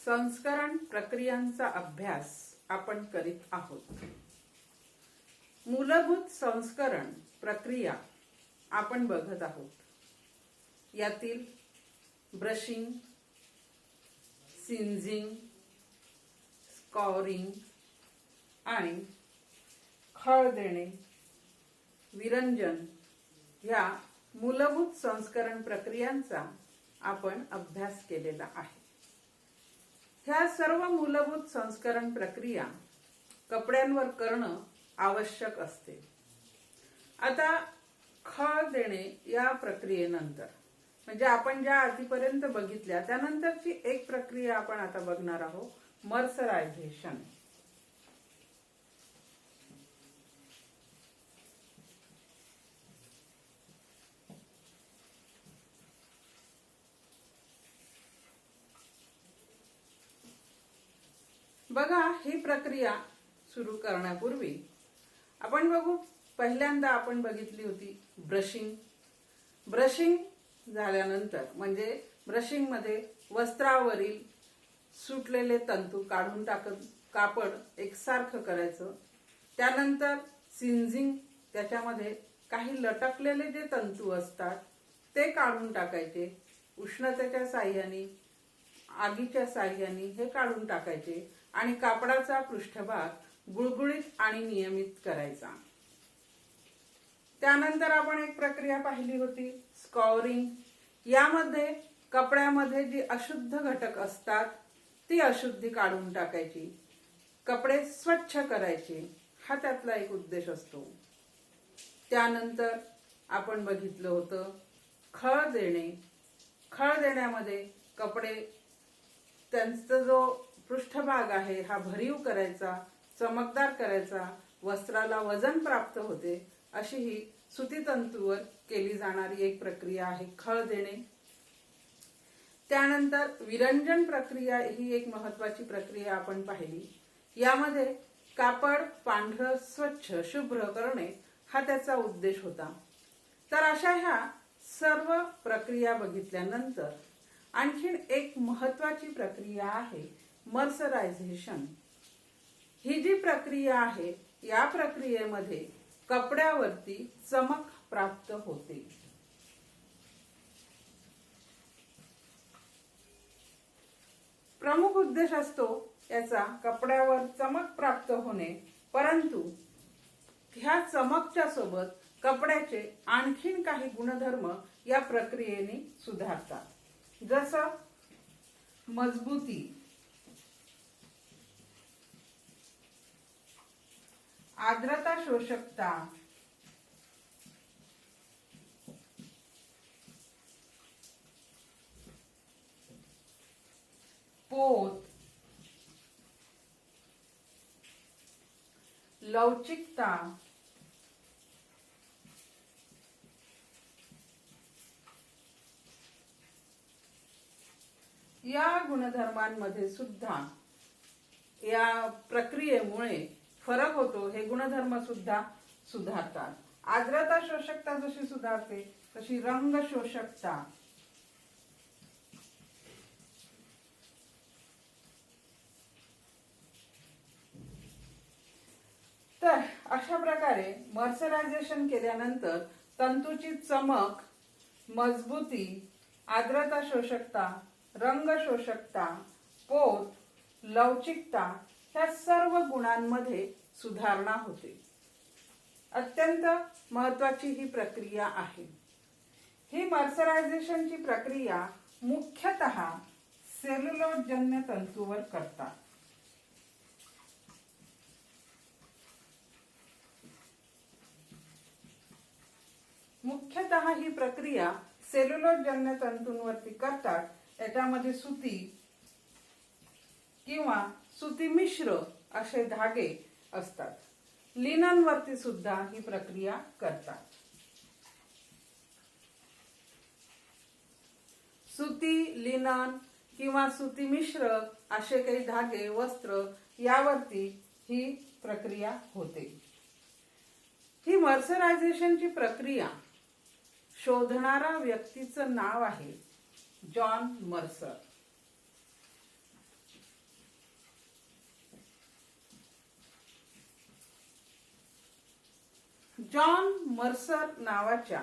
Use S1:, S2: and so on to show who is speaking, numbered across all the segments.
S1: संस्करण प्रक्रियांचा अभ्यास आपण करीत आहोत. मूलभूत संस्करण प्रक्रिया आपण बघत आहोत. यातील ब्रशिंग, सिंजिंग, स्कॉरिंग आणि खळ देणे, विरंजन ह्या मूलभूत संस्करण प्रक्रियांचा आपण अभ्यास केलेला आहे. ह्या सर्व मूलभूत संस्करण प्रक्रिया कपड्यांवर करणं आवश्यक असते. आता खळ देणे या प्रक्रियेनंतर म्हणजे आपण ज्या आधीपर्यंत बघितल्या त्यानंतरची एक प्रक्रिया आपण आता बघणार आहोत, मर्सरायझेशन. बघा, ही प्रक्रिया सुरू करण्यापूर्वी आपण बघू, पहिल्यांदा आपण बघितली होती ब्रशिंग. ब्रशिंग झाल्यानंतर म्हणजे ब्रशिंग मध्ये वस्त्रावरील सुटलेले तंतू काढून टाकत कापड एकसारखं करायचं. त्यानंतर सिंजिंग, त्याच्यामध्ये काही लटकलेले जे तंतू असतात ते काढून टाकायचे. उष्णतेच्या साह्याने, आगीच्या साह्याने हे काढून टाकायचे आणि कापडाचा पृष्ठभाग गुळगुळीत आणि नियमित करायचा. त्यानंतर आपण एक प्रक्रिया पाहिली होती, स्कॉरिंग. यामध्ये कपड्यामध्ये जी अशुद्ध घटक असतात ती अशुद्धी काढून टाकायची, कपडे स्वच्छ करायचे, हा त्यातला एक उद्देश असतो. त्यानंतर आपण बघितलं होतं खळ देणे. खळ देण्यामध्ये कपडे, त्यांचा जो पृष्ठभाग आहे हा भरीव करायचा, चमकदार करायचा, वस्त्राला वजन प्राप्त होते, अशी ही सुती तंतूवर केली जाणारी एक प्रक्रिया आहे खळ देणे. त्यानंतर विरंजन प्रक्रिया ही एक महत्वाची प्रक्रिया आपण पाहिली. यामध्ये कापड पांढरं, स्वच्छ, शुभ्र करणे हा त्याचा उद्देश होता. तर अशा ह्या सर्व प्रक्रिया बघितल्यानंतर आणखीन एक महत्वाची प्रक्रिया आहे मर्सरायझेशन. ही जी प्रक्रिया आहे या प्रक्रियेमध्ये कपड्यावरती चमक प्राप्त होते. प्रमुख उद्देश असतो याचा कपड्यावर चमक प्राप्त होणे, परंतु ह्या चमकच्या सोबत कपड्याचे आणखीन काही गुणधर्म या प्रक्रियेने सुधारतात. जसं मजबूती, आर्द्रता शोषकता, पोत, लवचिकता, या गुणधर्मांमध्ये सुद्धा या प्रक्रियेमुळे फरक होतो. हे गुणधर्म सुद्धा सुधारतात. आर्द्रता शोषकता जशी सुधारते तशी रंग शोषकता, तर अशा प्रकारे मर्सरायझेशन केल्यानंतर तंतूची चमक, मजबूती, आर्द्रता शोषकता, रंग शोषकता, पोत, लवचिकता ह्या सर्व गुणांमध्ये सुधारणा होते. अत्यंत महत्वाची ही प्रक्रिया आहे. ही मर्सरायझेशनची प्रक्रिया मुख्यतः सेल्युलोजन्य तंतूवर करतात. मुख्यतः ही प्रक्रिया सेल्युलोजन्य तंतूंवरती करतात. याच्यामध्ये सुती किंवा सुती मिश्र असे धागे असतात. लिनन वरती सुद्धा ही प्रक्रिया करतात. सुती, लिनन किंवा सुती मिश्र असे काही धागे, वस्त्र यावरती ही प्रक्रिया होते. ही मर्सरायझेशनची प्रक्रिया शोधणारा व्यक्तीचं नाव आहे जॉन मर्सर. जॉन मर्सर नावाच्या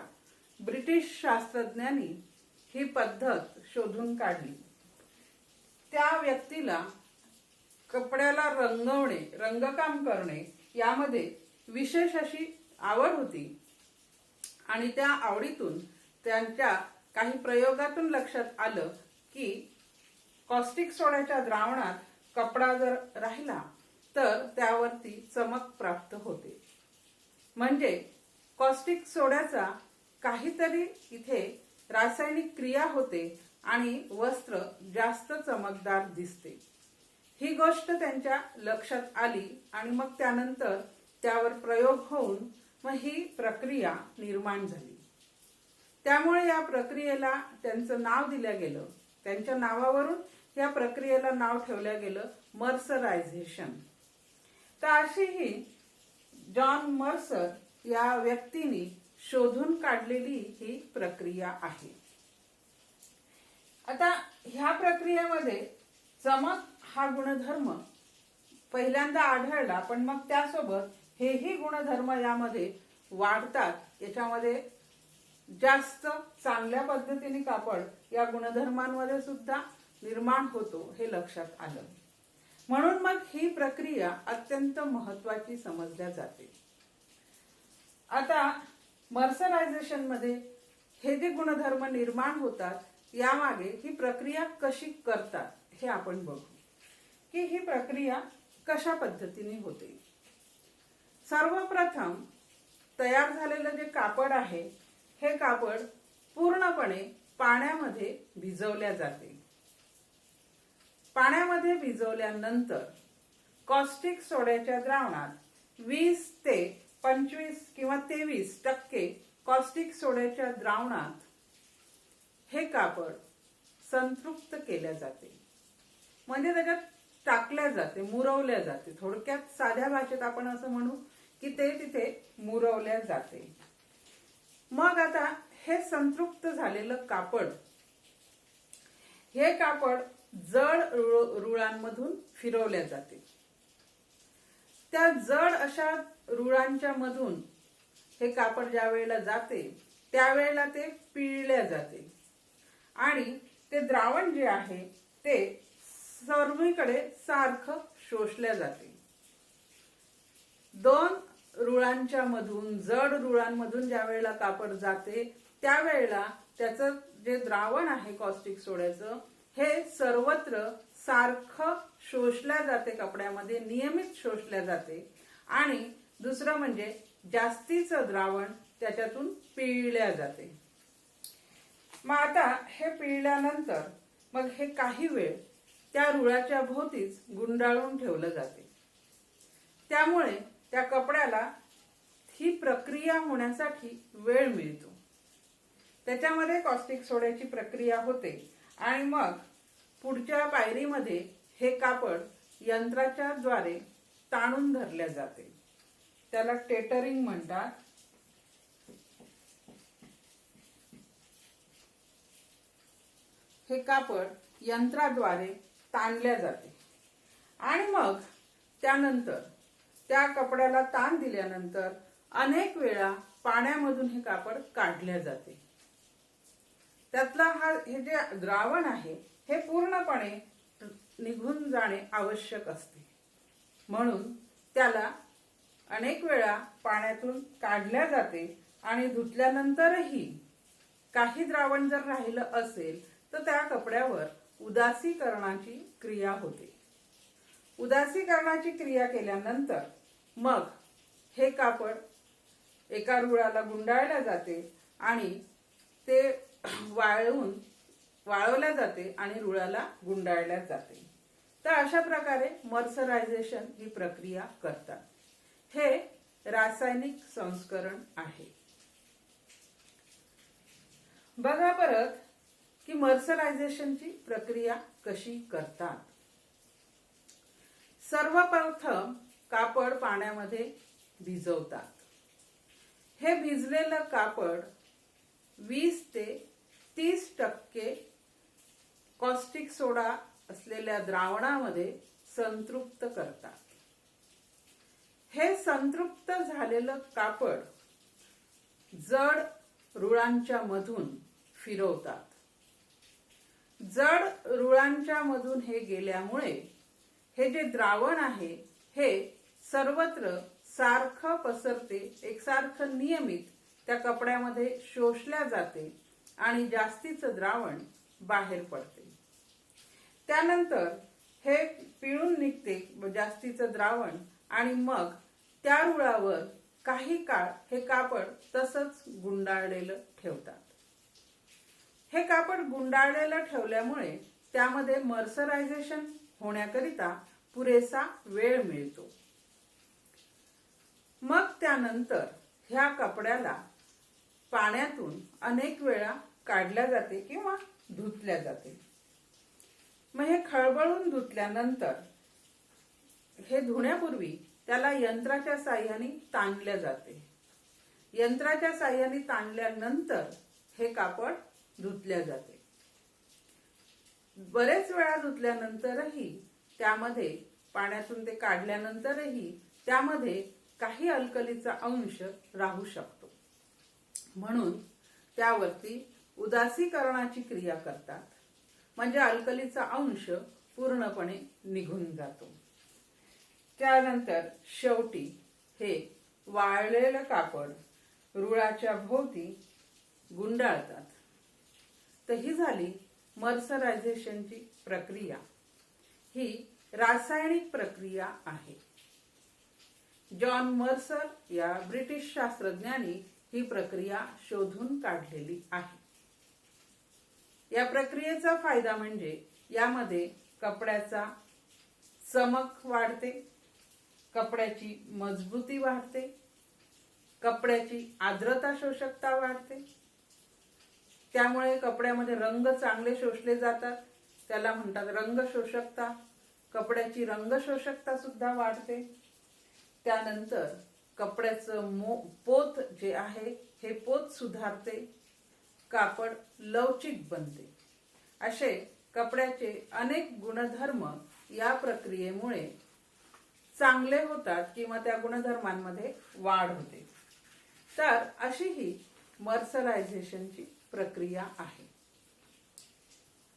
S1: ब्रिटिश शास्त्रज्ञांनी ही पद्धत शोधून काढली. त्या व्यक्तीला कपड्याला रंगवणे, रंगकाम करणे यामध्ये विशेष अशी आवड होती आणि त्या आवडीतून त्यांच्या काही प्रयोगातून लक्षात आलं की कॉस्टिक सोड्याच्या द्रावणात कपडा जर राहिला तर त्यावरती चमक प्राप्त होते. म्हणजे कॉस्टिक सोड्याचा काहीतरी इथे रासायनिक क्रिया होते आणि वस्त्र जास्त चमकदार दिसते. ही गोष्ट त्यांच्या लक्षात आली आणि मग त्यानंतर त्यावर प्रयोग होऊन मग ही प्रक्रिया निर्माण झाली. त्यामुळे या प्रक्रियेला त्यांचं नाव दिलं गेलं. त्यांच्या नावावरून या प्रक्रियेला नाव ठेवलं गेलं मर्सरायझेशन. तर अशी ही जॉन मर्सर या व्यक्तीने शोधून काढलेली ही प्रक्रिया आहे. आता ह्या प्रक्रियेमध्ये चमक हा गुणधर्म पहिल्यांदा आढळला, पण मग त्यासोबत हेही गुणधर्म यामध्ये वाढतात. याच्यामध्ये जास्त चांगल्या पद्धतीने कापड या गुणधर्मांमध्ये सुद्धा निर्माण होतो हे लक्षात आलं. म्हणून मग ही प्रक्रिया अत्यंत महत्वाची समजल्या जाते. आता मर्सरायझेशन मध्ये हे जे गुणधर्म निर्माण होतात यामागे ही प्रक्रिया कशी करतात हे आपण बघू की ही प्रक्रिया कशा पद्धतीने होते. सर्वप्रथम तयार झालेलं जे कापड आहे हे कापड पूर्णपणे पाण्यामध्ये भिजवल्या जाते. पाण्यामध्ये भिजवल्यानंतर कॉस्टिक सोड्याच्या द्रावणात 20 ते 25 किंवा 23% कॉस्टिक सोड्याच्या द्रावणात हे कापड संतृप्त केल्या जाते. म्हणजे त्याच्यात टाकल्या जाते, मुरवल्या जाते. थोडक्यात साध्या भाषेत आपण असं म्हणू की ते तिथे मुरवल्या जाते. मग आता हे संतृप्त झालेलं कापड, हे कापड जड रुळांमधून फिरवल्या जाते. त्या जड अशा रुळांच्या मधून हे कापड ज्या वेळेला जाते त्यावेळेला ते पिळल्या जाते आणि ते द्रावण जे आहे ते सर्वीकडे सारखं शोषल्या जाते. दोन रुळांच्या मधून, जड रुळांमधून ज्या वेळेला कापड जाते त्यावेळेला त्याचं जे द्रावण आहे कॉस्टिक सोड्याचं हे सर्वत्र सारखं शोषल्या जाते, कपड्यामध्ये नियमित शोषल्या जाते. आणि दुसरं म्हणजे जास्तीचं द्रावण त्याच्यातून पिळल्या जाते. मग आता हे पिळल्यानंतर मग हे काही वेळ त्या रुळाच्या भोवतीच गुंडाळून ठेवलं जाते. त्यामुळे त्या कपड्याला ही प्रक्रिया होण्यासाठी वेळ मिळतो. त्याच्यामध्ये कॉस्टिक सोड्याची प्रक्रिया होते आणि मग पुढच्या पायरीमध्ये हे कापड यंत्राच्या द्वारे ताणून धरल्या जाते. त्याला टेटरिंग म्हणतात. हे कापड यंत्राद्वारे ताणल्या जाते आणि मग त्यानंतर त्या कपड्याला ताण दिल्यानंतर अनेक वेळा पाण्यामधून हे कापड काढल्या जाते. त्यातला हे जे द्रावण आहे हे पूर्णपणे निघून जाणे आवश्यक असते. म्हणून त्याला अनेक वेळा पाण्यातून काढल्या जाते आणि धुतल्यानंतरही काही द्रावण जर राहिलं असेल तर त्या कपड्यावर उदासीकरणाची क्रिया होते. उदासीकरणाची क्रिया केल्यानंतर मग हे कापड एका रुळाला गुंडाळल्या जाते आणि ते वाळवल्या जाते आणि रुळाला गुंडाळल्या जाते. तर अशा प्रकारे मर्सरायझेशन ही प्रक्रिया करतात. हे रासायनिक संस्करण आहे. बघा परत की मर्सरायझेशनची प्रक्रिया कशी करतात. सर्वप्रथम कापड पाण्यामध्ये भिजवतात. हे भिजलेलं कापड 20 ते 30% कॉस्टिक सोडा असलेल्या द्रावणामध्ये संतृप्त करतात. हे संतृप्त झालेलं कापड जड रुळांच्या मधून फिरवतात. जड रुळांच्या मधून हे गेल्यामुळे हे जे द्रावण आहे हे सर्वत्र सारखं पसरते, एकसारखं नियमित त्या कपड्यामध्ये शोषल्या जाते आणि जास्तीचं द्रावण बाहेर पडते. त्यानंतर हे पिळून निघते जास्तीचं द्रावण आणि मग त्या रुळावर काही काळ हे कापड तसंच गुंडाळलेलं ठेवतात. हे कापड गुंडाळलेलं ठेवल्यामुळे त्यामध्ये मर्सरायझेशन होण्याकरिता पुरेसा वेळ मिळतो. मग त्यानंतर ह्या कपड्याला पाण्यातून अनेक वेळा काढल्या जाते किंवा धुतल्या जाते. मग हे खळबळून धुतल्यानंतर हे धुण्यापूर्वी त्याला यंत्राच्या साहाय्याने ताणल्या जाते. यंत्राच्या साहाय्याने ताणल्यानंतर हे कापड धुतल्या जाते. बरेच वेळा धुतल्यानंतरही त्यामध्ये पाण्यातून ते काढल्यानंतरही त्यामध्ये काही अल्कलीचा अंश राहू शकतो. म्हणून त्यावरती उदासीकरणाची क्रिया करतात, म्हणजे अल्कलीचा अंश पूर्णपणे निघून जातो. त्यानंतर शेवटी हे वाळलेलं कापड रुळाच्या भोवती गुंडाळतात. तर ही झाली मर्सरायझेशनची प्रक्रिया. ही रासायनिक प्रक्रिया आहे. जॉन मर्सर या ब्रिटिश शास्त्रज्ञांनी ही प्रक्रिया शोधून काढलेली आहे. या प्रक्रियेचा फायदा म्हणजे यामध्ये कपड्याचा चमक वाढते, कपड्याची मजबूती वाढते, कपड्याची आर्द्रता शोषकता वाढते. त्यामुळे कपड्यामध्ये रंग चांगले शोषले जातात, त्याला म्हणतात रंग शोषकता. कपड्याची रंग शोषकता सुद्धा वाढते. त्यानंतर कपड्याचं पोत जे आहे हे पोत सुधारते, कापड लवचिक बनते. असे कपड्याचे अनेक गुणधर्म या प्रक्रियेमुळे चांगले होतात किंवा त्या गुणधर्मांमध्ये वाढ होते. तर अशी ही मर्सरायझेशनची प्रक्रिया आहे.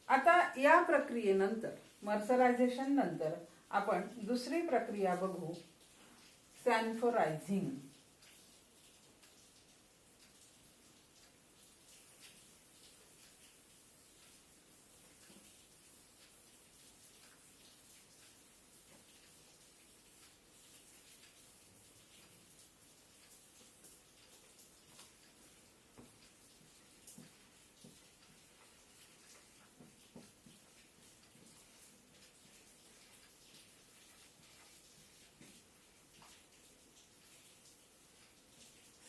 S1: आता या प्रक्रियेनंतर मर्सरायझेशन नंतर आपण दुसरी प्रक्रिया बघू, सॅन्फोरायझिंग.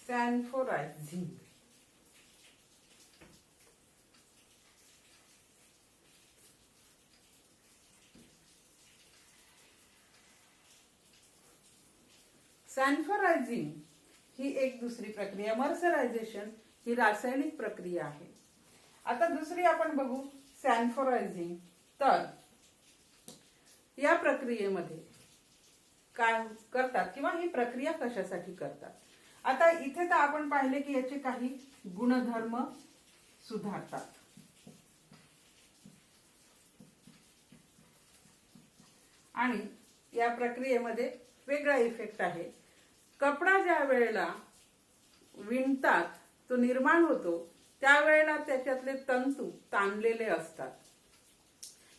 S1: सॅन्फोरायझिंग. सॅन्फोरायझिंग ही एक दुसरी प्रक्रिया. मर्सरायझेशन ही रासायनिक प्रक्रिया आहे. आता दुसरी आपण बघू सॅन्फोरायझिंग. तर या प्रक्रियेमध्ये काय करतात किंवा ही प्रक्रिया कशासाठी करतात. आता इथे तर आपण पाहिले की याचे काही गुणधर्म सुधारतात. आणि या प्रक्रियेमध्ये वेगळा इफेक्ट आहे. कपडा ज्या वेळेला विणतात तो निर्माण होतो त्यावेळेला त्याच्यातले तंतू ताणलेले असतात.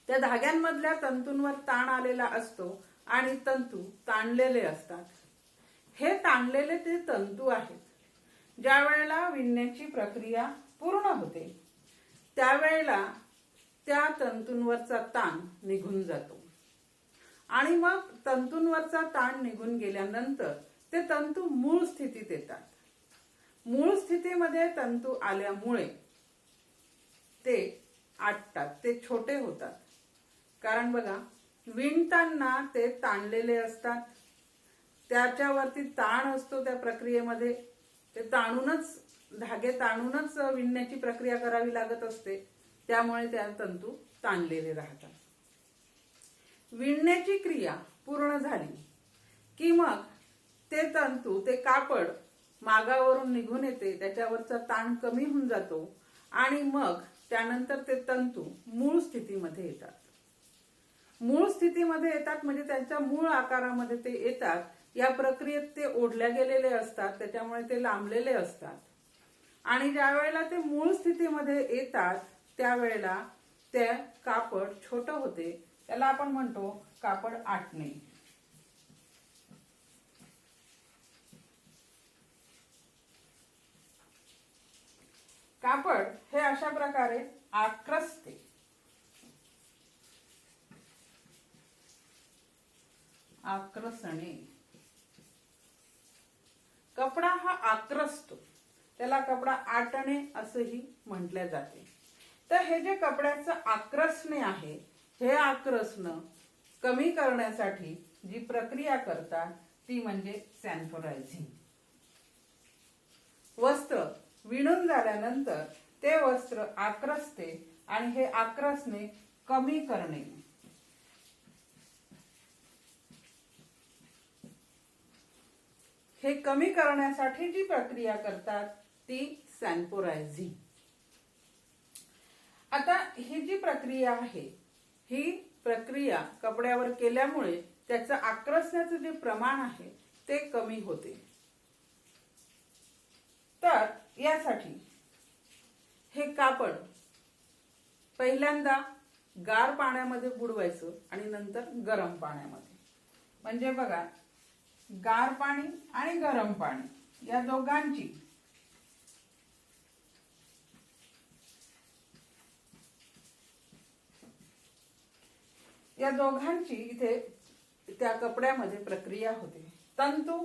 S1: त्या धाग्यांमधल्या तंतूंवर ताण आलेला असतो आणि तंतू ताणलेले असतात. हे ताणलेले ते तंतू आहेत. ज्या वेळेला विणण्याची प्रक्रिया पूर्ण होते त्यावेळेला त्या तंतूंवरचा ताण निघून जातो आणि मग तंतूंवरचा ताण निघून गेल्यानंतर ते तंतू मूळ स्थितीत येतात. मूळ स्थितीमध्ये तंतू आल्यामुळे ते आटतात, ते छोटे होतात. कारण बघा विणताना ते ताणलेले असतात, त्याच्यावरती ताण असतो. त्या प्रक्रियेमध्ये ते ताणूनच धागे ताणूनच विणण्याची प्रक्रिया करावी लागत असते. त्यामुळे त्या तंतू ताणलेले राहतात. विणण्याची क्रिया पूर्ण झाली की मग ते तंतू ते कापड मागावरून निघून येते, त्याच्यावरचा ताण कमी होऊन जातो आणि मग त्यानंतर ते तंतू मूळ स्थितीमध्ये येतात. मूळ स्थितीमध्ये येतात म्हणजे त्यांच्या मूळ आकारामध्ये ते येतात. या प्रक्रियेत ते ओढल्या गेलेले असतात, त्याच्यामुळे ते लांबलेले असतात आणि ज्या वेळेला ते मूळ स्थितीमध्ये येतात त्यावेळेला ते कापड छोटं होते, त्याला आपण म्हणतो कापड आटणे. कापड हे अशा प्रकारे आक्रसते. आक्रसणे. कपडा हा आक्रसतो, त्याला कपडा आटणे असंही म्हटले जाते. तर हे जे कपड्याचं आक्रसणे आहे, हे आक्रसणं कमी करण्यासाठी जी प्रक्रिया करतात ती म्हणजे सॅन्फोरायझिंग. वस्त्र विणून झाल्यानंतर ते वस्त्र आक्रसते आणि हे आक्रसणे कमी करणे. हे कमी करण्यासाठी जी प्रक्रिया करतात ती सॅन्फोरायझिंग. आता ही जी प्रक्रिया आहे, ही प्रक्रिया कपड्यावर केल्यामुळे त्याचं आक्रसण्याचं जे प्रमाण आहे ते कमी होते. तर यासाठी हे कापड पहिल्यांदा गार पाण्यामध्ये बुडवायचं आणि नंतर गरम पाण्यामध्ये. म्हणजे बघा, गार पाणी आणि गरम पाणी या दोघांची इथे त्या कपड्यामध्ये प्रक्रिया होते. तंतू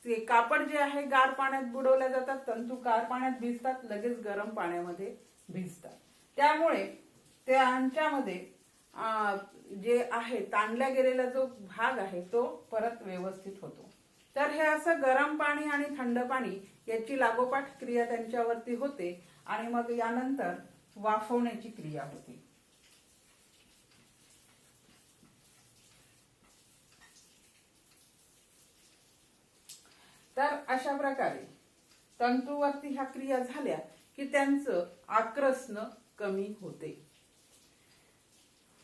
S1: ते कापड जे आहे गार पाण्यात बुडवल्या जातात, तंतू गार पाण्यात भिजतात, लगेच गरम पाण्यामध्ये भिजतात. त्यामुळे त्यांच्यामध्ये जे आहे ताणल्या गेलेला जो भाग आहे तो परत व्यवस्थित होतो. तर हे असं गरम पाणी आणि थंड पाणी याची लागोपाठ क्रिया त्यांच्यावरती होते आणि मग यानंतर वाफवण्याची क्रिया होते. तर अशा प्रकारे तंतूवरती ह्या क्रिया झाल्या की त्यांचं आक्रसणं कमी होते.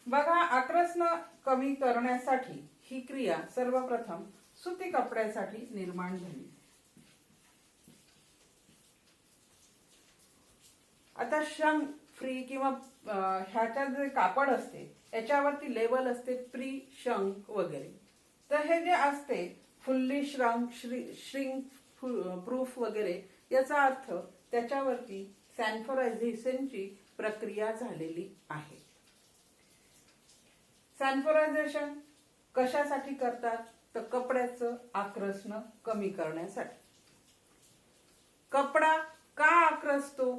S1: बघा, आक्रसणं कमी करण्यासाठी ही क्रिया सर्वप्रथम सुती कपड्यासाठी निर्माण झाली. आता शंग फ्री किंवा ह्याच्यात जे कापड असते याच्यावरती लेबल असते प्री शंक वगैरे. तर हे जे असते फुल्ली श्रिंक प्रूफ वगैरे, याचा अर्थ त्याच्यावरती सॅन्फोरायझेशनची प्रक्रिया झालेली आहे. सॅन्फोरायझेशन कशासाठी करतात तर कपड्याचं आक्रसणं कमी करण्यासाठी. कपडा का आक्रसतो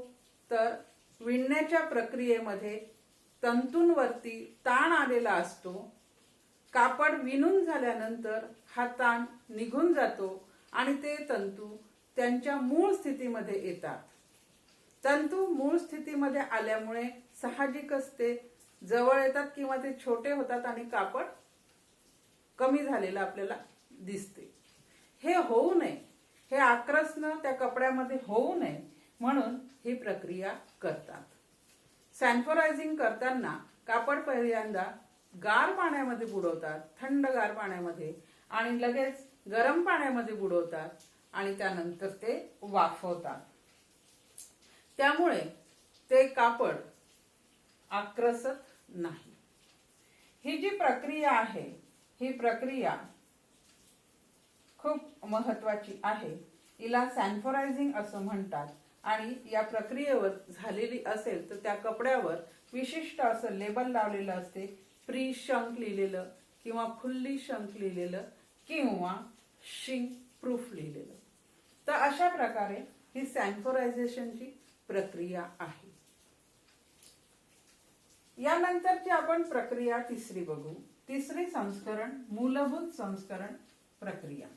S1: तर विणण्याच्या प्रक्रियेमध्ये तंतूंवरती ताण आलेला असतो. कापड विणून झाल्यानंतर हा ताण निघून जातो आणि ते तंतू त्यांच्या मूळ स्थितीमध्ये येतात. तंतू मूळ स्थितीमध्ये आल्यामुळे साहजिकच ते जवळ येतात किंवा ते छोटे होतात आणि कापड कमी झालेलं आपल्याला दिसते. हे होऊ नये, हे आक्रसणं त्या कपड्यामध्ये होऊ नये म्हणून ही प्रक्रिया करतात. सॅन्फोरायझिंग करताना कापड पहिल्यांदा गार पाण्यामध्ये बुडवतात, थंडगार पाण्यामध्ये, आणि लगेच गरम पाण्यामध्ये बुडवतात आणि त्यानंतर ते वाफवतात. त्यामुळे ते कापड आक्रसत नाही. ही जी प्रक्रिया आहे ही प्रक्रिया खूप महत्वाची आहे. हिला सॅन्फोरायझिंग असं म्हणतात आणि या प्रक्रियेवर झालेली असेल तर त्या कपड्यावर विशिष्ट असं लेबल लावलेलं असते, प्री शंक लिहिलेलं किंवा फुल्ली शंक लिहिलेलं किंवा श्रिंक प्रूफ लिहिलेलं. तर अशा प्रकारे ही सॅन्फोरायझेशनची प्रक्रिया आहे. यानंतरची आपण प्रक्रिया तिसरी बघू. तिसरी संस्करण मूलभूत संस्करण प्रक्रिया.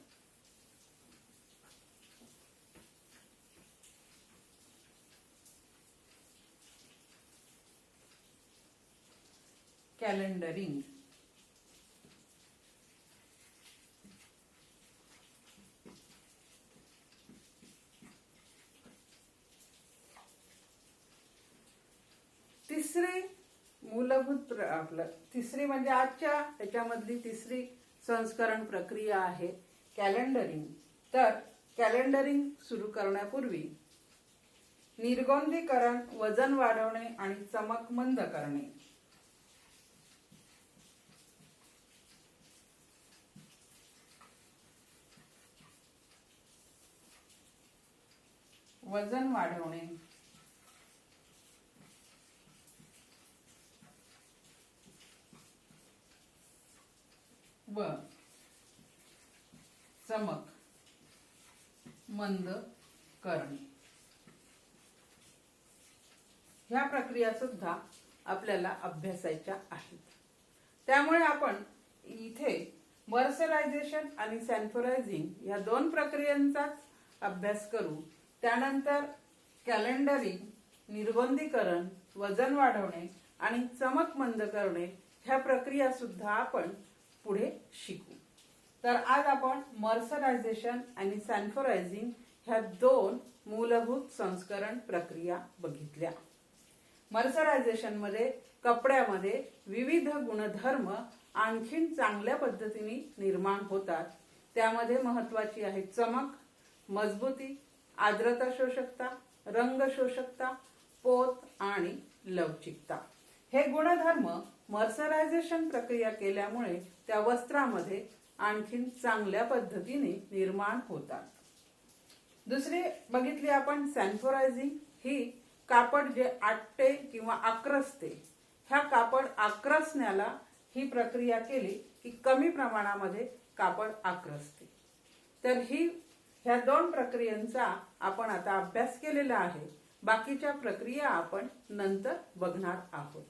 S1: कॅलेंडरिंग. आपलं तिसरी म्हणजे आजच्या याच्यामधली तिसरी संस्करण प्रक्रिया आहे कॅलेंडरिंग. तर कॅलेंडरिंग सुरू करण्यापूर्वी निर्गोंदीकरण, वजन वाढवणे आणि चमक मंद करणे. वजन वाढवणे व चमक मंद करणे ह्या प्रक्रिया सुद्धा आपल्याला अभ्यासायच्या आहेत. त्यामुळे आपण इथे मर्सरायझेशन आणि सॅन्फोरायझिंग या दोन प्रक्रियांचाच अभ्यास करू. त्यानंतर कॅलेंडरिंग, निर्गोंदीकरण, वजन वाढवणे आणि चमक मंद करणे ह्या प्रक्रिया सुद्धा आपण पुढे शिकू. तर आज आपण मर्सरायझेशन आणि सॅन्फोरायझिंग ह्या दोन मूलभूत संस्करण प्रक्रिया बघितल्या. मर्सरायझेशन मध्ये कपड्यामध्ये विविध गुणधर्म आणखीन चांगल्या पद्धतीने निर्माण होतात. त्यामध्ये महत्वाची आहे चमक, मजबूती, आर्द्रता शोषकता, रंग शोषकता, पोत आणि लवचिकता. हे गुणधर्म मर्सरायझेशन प्रक्रिया केल्यामुळे त्या वस्त्रामध्ये आणखीन चांगल्या पद्धतीने निर्माण होतात. दुसरी बघितली आपण सॅन्फोरायझिंग. ही कापड जे आटते किंवा आक्रसते, ह्या कापड आक्रसण्याला ही प्रक्रिया केली की कमी प्रमाणामध्ये कापड आक्रसते. तर ह्या दोन प्रक्रियांचा आपण आता अभ्यास केलेला आहे. बाकीच्या प्रक्रिया आपण नंतर बघणार आहोत.